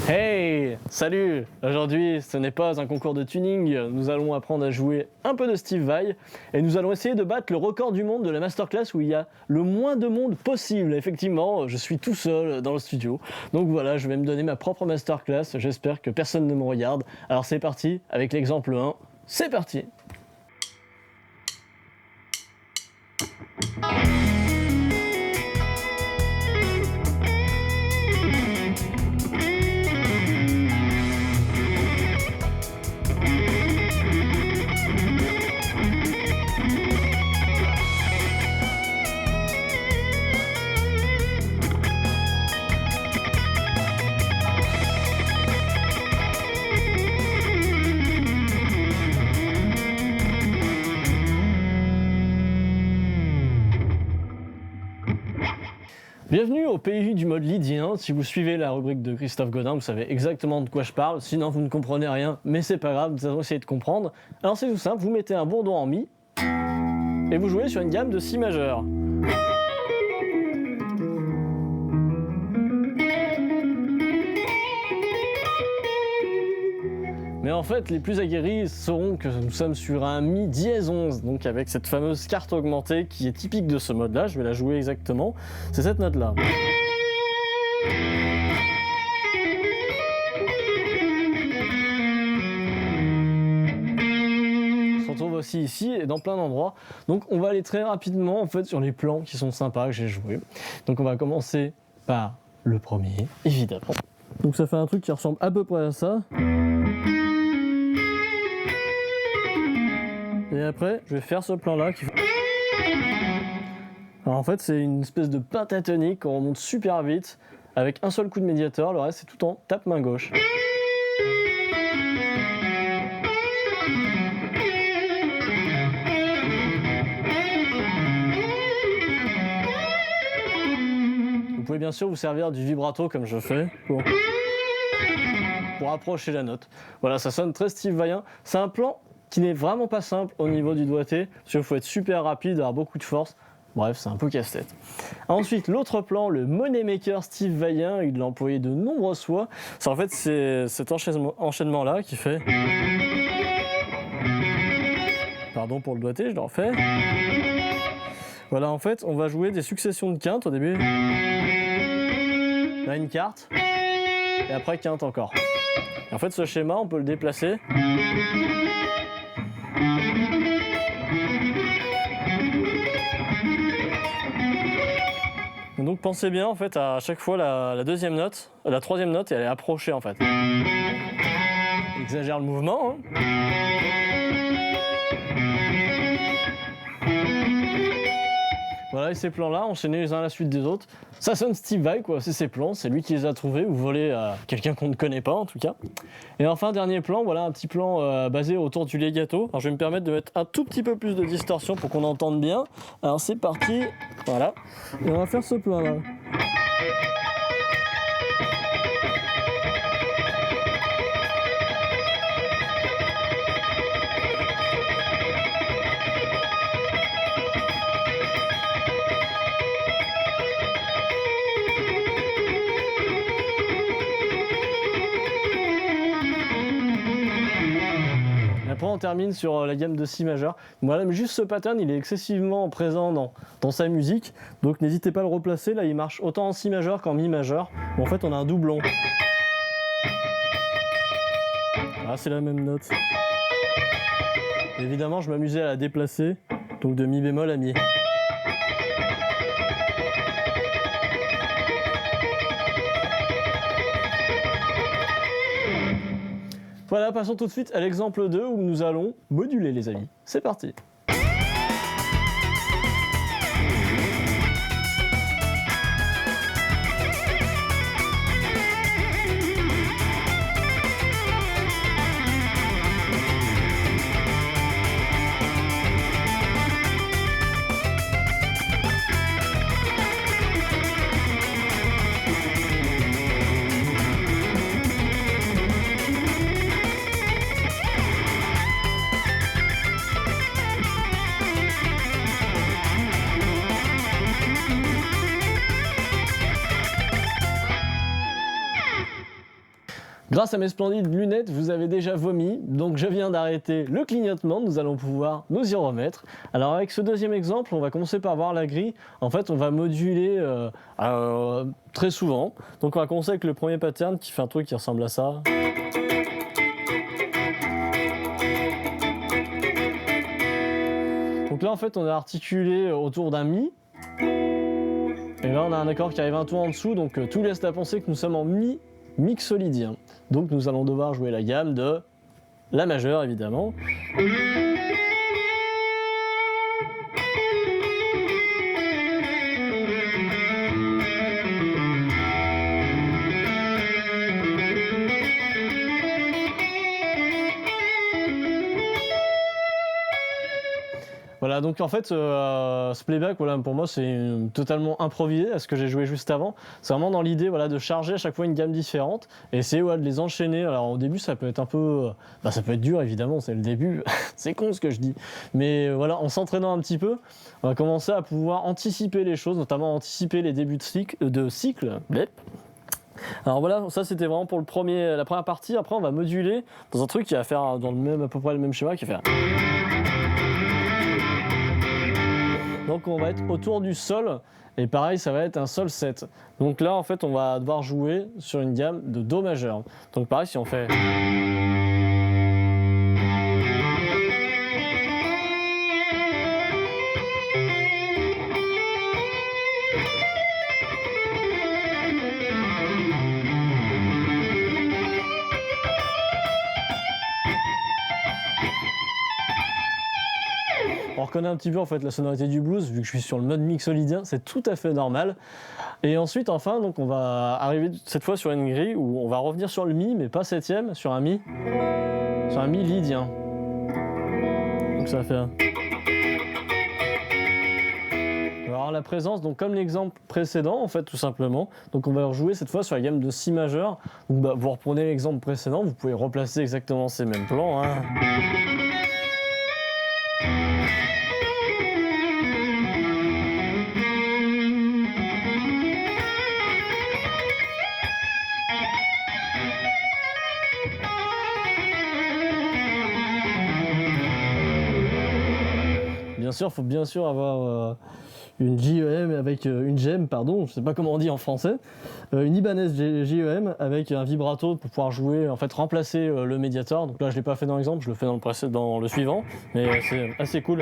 Hey, salut! Aujourd'hui, ce n'est pas un concours de tuning, nous allons apprendre à jouer un peu de Steve Vai et nous allons essayer de battre le record du monde de la masterclass où il y a le moins de monde possible. Effectivement, je suis tout seul dans le studio, donc voilà, je vais me donner ma propre masterclass, j'espère que personne ne me regarde. Alors c'est parti, avec l'exemple 1, c'est parti! Bienvenue au pays du mode lydien. Si vous suivez la rubrique de Christophe Godin, vous savez exactement de quoi je parle. Sinon, vous ne comprenez rien, mais c'est pas grave, nous allons essayer de comprendre. Alors c'est tout simple, vous mettez un bourdon en mi et vous jouez sur une gamme de si majeur. Mais en fait, les plus aguerris sauront que nous sommes sur un mi dièse 11, donc avec cette fameuse carte augmentée qui est typique de ce mode-là. Je vais la jouer exactement. C'est cette note-là. On se retrouve aussi ici et dans plein d'endroits. Donc on va aller très rapidement en fait sur les plans qui sont sympas que j'ai joués. Donc on va commencer par le premier, évidemment. Donc ça fait un truc qui ressemble à peu près à ça. Et après, je vais faire ce plan-là. Alors en fait, c'est une espèce de pentatonique qu'on remonte super vite avec un seul coup de médiator. Le reste, c'est tout en tape main gauche. Vous pouvez bien sûr vous servir du vibrato comme je fais pour approcher la note. Voilà, ça sonne très Steve Vaien. C'est un plan qui n'est vraiment pas simple au niveau du doigté, parce qu'il faut être super rapide, avoir beaucoup de force. Bref, c'est un peu casse-tête. Ensuite, l'autre plan, le Moneymaker Steve Vaien, il l'a employé de nombreuses fois. En fait, c'est cet enchaînement-là qui fait... Pardon pour le doigté, je le refais. Voilà, en fait, on va jouer des successions de quintes au début. Là, une carte, et après quinte encore. Et en fait, ce schéma, on peut le déplacer. Donc pensez bien en fait à chaque fois la deuxième note, la troisième note et elle est approchée en fait. Exagère le mouvement. Hein. Voilà, et ces plans-là, enchaînés les uns à la suite des autres, ça sonne Steve Vai, quoi. C'est ses plans, c'est lui qui les a trouvés ou volés à quelqu'un qu'on ne connaît pas en tout cas. Et enfin, dernier plan, voilà un petit plan basé autour du legato. Alors je vais me permettre de mettre un tout petit peu plus de distorsion pour qu'on entende bien. Alors c'est parti, voilà. Et on va faire ce plan-là. Après on termine sur la gamme de si majeur. Voilà, mais juste ce pattern il est excessivement présent dans sa musique, donc n'hésitez pas à le replacer. Là il marche autant en si majeur qu'en mi majeur, mais en fait on a un doublon. Ah, c'est la même note. Et évidemment je m'amusais à la déplacer, donc de mi bémol à mi. Voilà, passons tout de suite à l'exemple 2 où nous allons moduler les amis. C'est parti! Grâce à mes splendides lunettes, vous avez déjà vomi, donc je viens d'arrêter le clignotement, nous allons pouvoir nous y remettre. Alors avec ce deuxième exemple, on va commencer par voir la grille. En fait, on va moduler très souvent. Donc on va commencer avec le premier pattern qui fait un truc qui ressemble à ça. Donc là, en fait, on est articulé autour d'un Mi. Et là, on a un accord qui arrive un tour en dessous, donc tout laisse à penser que nous sommes en Mi mixolydien. Donc nous allons devoir jouer la gamme de La majeure, évidemment. Voilà, donc en fait, ce playback, voilà, pour moi, c'est totalement improvisé à ce que j'ai joué juste avant. C'est vraiment dans l'idée, voilà, de charger à chaque fois une gamme différente et essayer de les enchaîner. Alors au début, ça peut être un peu, ça peut être dur évidemment, c'est le début. C'est con ce que je dis, mais voilà, en s'entraînant un petit peu, on va commencer à pouvoir anticiper les choses, notamment anticiper les débuts de cycle. Blep. Alors voilà, ça c'était vraiment pour la première partie. Après, on va moduler dans un truc qui va faire à peu près le même schéma, qui va faire. Donc on va être autour du sol, et pareil ça va être un sol 7. Donc là en fait on va devoir jouer sur une gamme de Do majeur. Donc pareil si on fait... On reconnaît un petit peu en fait la sonorité du blues, vu que je suis sur le mode mixolydien, c'est tout à fait normal. Et ensuite, enfin, donc on va arriver cette fois sur une grille où on va revenir sur le Mi, mais pas septième, sur un Mi lydien. Donc ça va faire... Alors la présence, donc comme l'exemple précédent, en fait, tout simplement. Donc on va rejouer cette fois sur la gamme de Si majeur. Donc vous reprenez l'exemple précédent, vous pouvez replacer exactement ces mêmes plans. Hein. Bien sûr, il faut bien sûr avoir une JEM avec une GEM, pardon, je sais pas comment on dit en français, une Ibanez JEM avec un vibrato pour pouvoir jouer, en fait remplacer le médiator. Donc là je l'ai pas fait dans l'exemple, je le fais dans le suivant, mais c'est assez cool.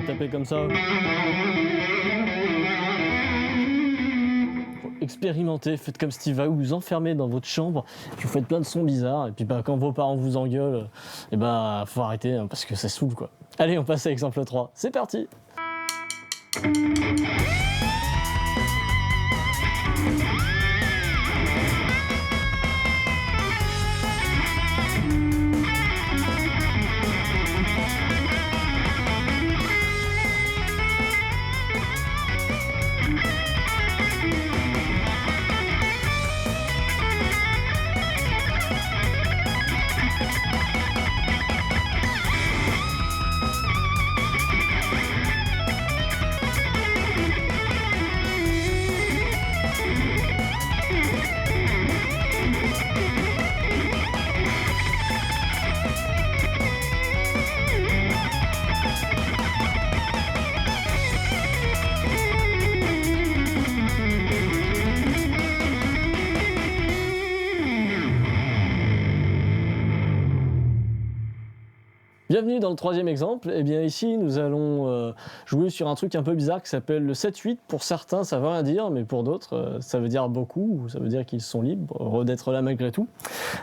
Tapez comme ça. Expérimentez, faites comme Steve Vai, vous vous enfermez dans votre chambre, puis vous faites plein de sons bizarres, et puis quand vos parents vous engueulent, faut arrêter hein, parce que ça saoule quoi. Allez, on passe à l'exemple 3, c'est parti! Bienvenue dans le troisième exemple. Et bien ici, nous allons jouer sur un truc un peu bizarre qui s'appelle le 7-8. Pour certains, ça veut rien dire, mais pour d'autres, ça veut dire beaucoup, ou ça veut dire qu'ils sont libres d'être là malgré tout.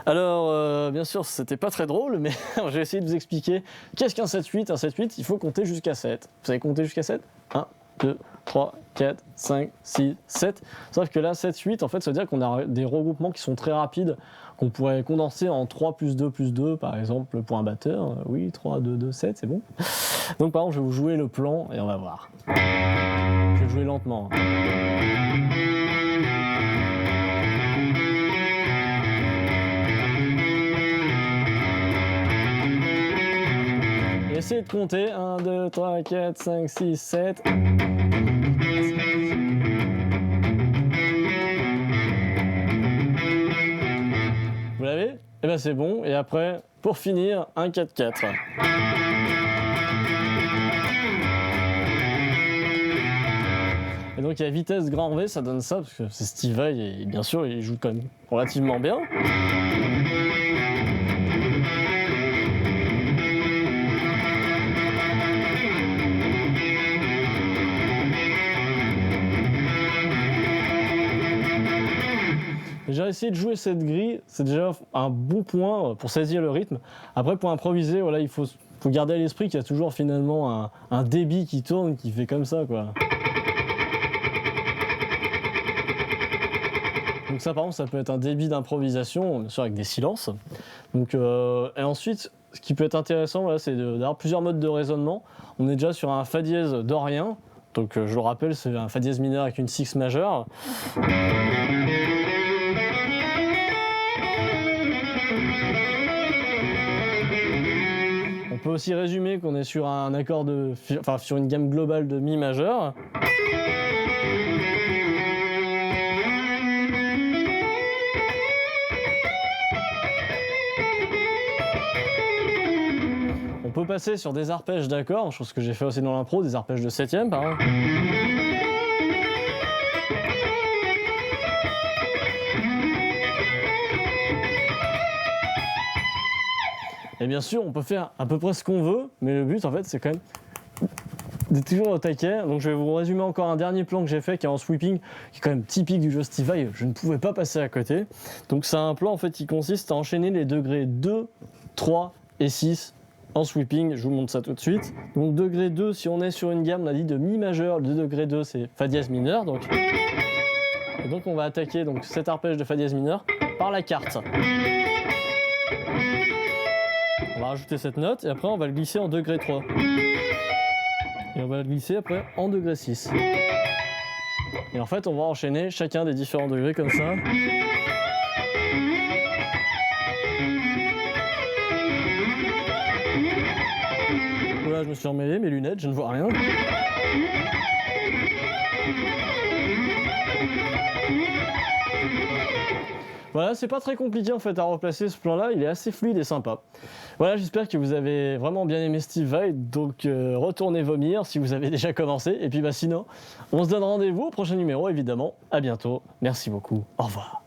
Alors, bien sûr, c'était pas très drôle, mais j'ai essayé de vous expliquer qu'est-ce qu'un 7-8. Un 7-8, il faut compter jusqu'à 7. Vous savez compter jusqu'à 7 ? 1, 2, 3, 4, 5, 6, 7. Sauf que là, 7, 8, en fait, ça veut dire qu'on a des regroupements qui sont très rapides, qu'on pourrait condenser en 3 plus 2 plus 2, par exemple, pour un batteur. Oui, 3, 2, 2, 7, c'est bon. Donc, par exemple, je vais vous jouer le plan et on va voir. Je vais le jouer lentement. Essayez de compter. 1, 2, 3, 4, 5, 6, 7. ben c'est bon. Et après, pour finir, un 4x4. Et donc à vitesse grand V, ça donne ça, parce que c'est Steve Vai et bien sûr il joue quand même relativement bien. J'ai essayé de jouer cette grille, c'est déjà un bon point pour saisir le rythme. Après pour improviser, voilà, il faut garder à l'esprit qu'il y a toujours finalement un débit qui tourne, qui fait comme ça quoi. Donc ça par exemple ça peut être un débit d'improvisation, bien sûr avec des silences. Donc, et ensuite ce qui peut être intéressant voilà, c'est d'avoir plusieurs modes de raisonnement. On est déjà sur un fa dièse dorien, donc je le rappelle c'est un fa dièse mineur avec une 6 majeure. On peut aussi résumer qu'on est sur un accord sur une gamme globale de mi majeur. On peut passer sur des arpèges d'accords, chose que j'ai fait aussi dans l'impro, des arpèges de septième par exemple. Et bien sûr, on peut faire à peu près ce qu'on veut, mais le but en fait c'est quand même d'être toujours au taquet. Donc je vais vous résumer encore un dernier plan que j'ai fait qui est en sweeping, qui est quand même typique du jeu Steve Vai, je ne pouvais pas passer à côté. Donc c'est un plan en fait qui consiste à enchaîner les degrés 2, 3 et 6 en sweeping, je vous montre ça tout de suite. Donc degré 2, si on est sur une gamme, on a dit de mi majeur, le degré 2 c'est fa dièse mineur. Et donc on va attaquer donc, cet arpège de fa dièse mineur par la carte. On va rajouter cette note et après on va le glisser en degré 3. Et on va le glisser après en degré 6. Et en fait on va enchaîner chacun des différents degrés comme ça. Voilà, je me suis emmêlé mes lunettes, je ne vois rien. Voilà, c'est pas très compliqué en fait à replacer ce plan-là, il est assez fluide et sympa. Voilà, j'espère que vous avez vraiment bien aimé Steve Vai, donc retournez vomir si vous avez déjà commencé. Et puis sinon, on se donne rendez-vous au prochain numéro évidemment. À bientôt, merci beaucoup, au revoir.